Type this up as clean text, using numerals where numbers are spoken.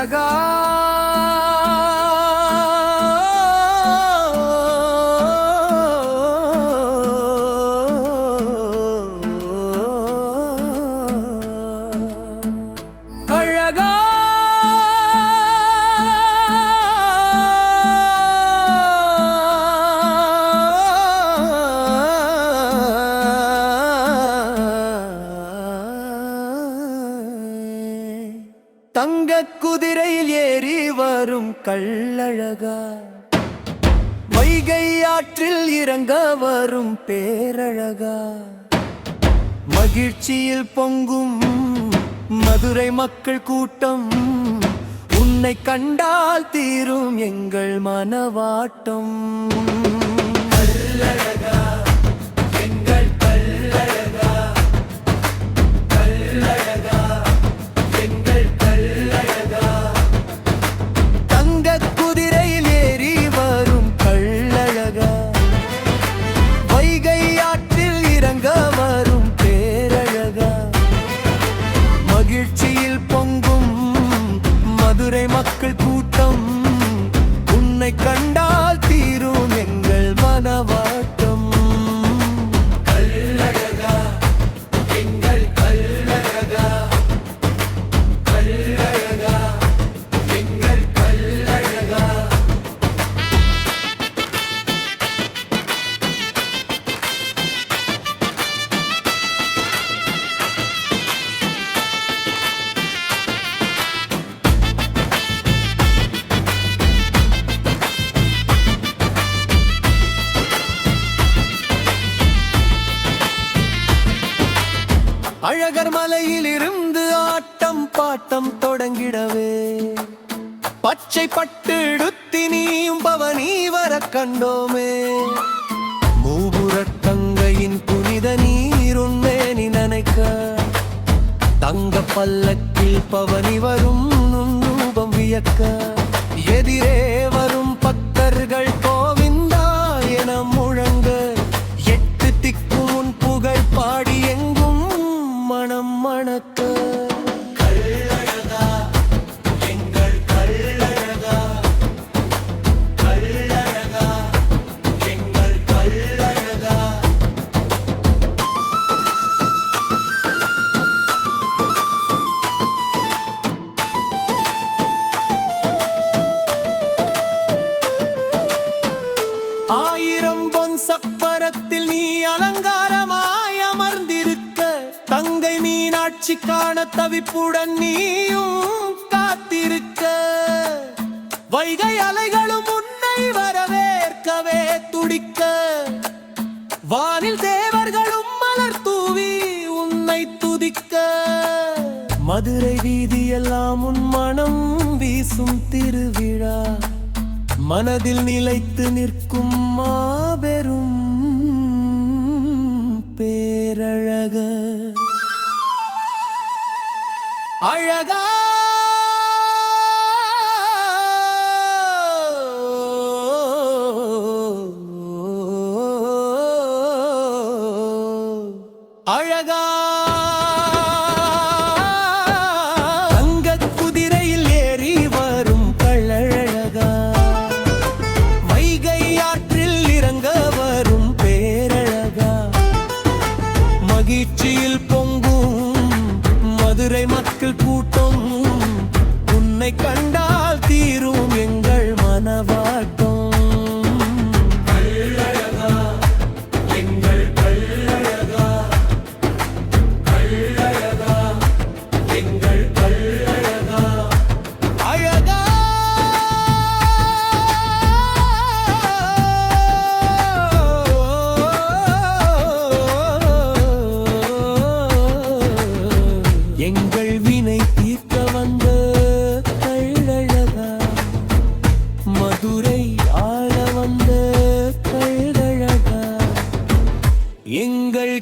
கள்ளழகா அழகா தங்க குதிரையில் ஏறி வரும் கள்ளழகா வைகை ஆற்றில் இறங்க வரும் பேரழகா மகிழ்ச்சியில் பொங்கும் மதுரை மக்கள் கூட்டம் உன்னை கண்டால் தீரும் எங்கள் மனவாட்டம் கள்ளழகா எங்கள் கள்ளழகா கள்ளழகா எங்கள் கள்ளழகா தங்க குதிரையில் ஏறி வரும் கள்ளழகா வைகை ஆற்றில் இறங்க வரும் பேரழகா மகிழ்ச்சியில் பொங்கும் மதுரை மக்கள் கூட்டம் உன்னை கண்டால் தீரும் எங்கள் மனவாட்டம் கள்ளழகா எங்கள் கள்ளழகா கள்ளழகா எங்கள் கள்ளழகா அழகர் மலையில் இருந்து ஆட்டம் பாட்டம் தொடங்கிடவே பச்சை பட்டு எடுத்தி நீயும் பவனி வர கண்டோமே மூபுரத் தங்கையின் புனித நீர் உன்மேனி நனைக்க தங்க பல்லக்கில் பவனி வரும் ரூபம் வியக்க எதிரே வரும் பக்தர்கள் கோவிந்தா என முழங்க எட்டு திக்கும் உன் புகழ் பாடி எங்கும் மனம் மணக்க கள்ளழகா எங்கள் கள்ளழகா கள்ளழகா எங்கள் கள்ளழகா ஆயிரம் பொன் சப்பரத்தில் நீ அலங்காரமாய் அமர்ந்திருக்க தங்கை மீனாட்சி காண தவிப்புடன் நீயும் காத்திருக்க வைகை அலைகளும் உன்னை வரவேற்கவே துடிக்க வானில் தேவர்களும் மலர் தூவி உன்னை துதிக்க மதுரை வீதியெல்லாம் உன் மனம் வீசும் திருவிழா மனதில் நிலைத்து நிற்கும் மாபெரும் பேரழக அழகா அழகா தங்கக் குதிரையில் ஏறி வரும் கள்ளழகா வைகை ஆற்றில் இறங்க வரும் பேரழகா மகிழ்ச்சியில் பொங்கும் மதுரை மக்கள் கூட்டம் உன்னை கண்டால் தீரும் எங்கள் மனவாட்டம் கள்ளழகா எங்கள் கள்ளழகா கள்ளழகா எங்கள் கள்ளழகா அழகா எங்கள் வினை தீர்க்க வந்த கள்ளழகா மதுரை ஆள வந்த கள்ளழகா எங்கள்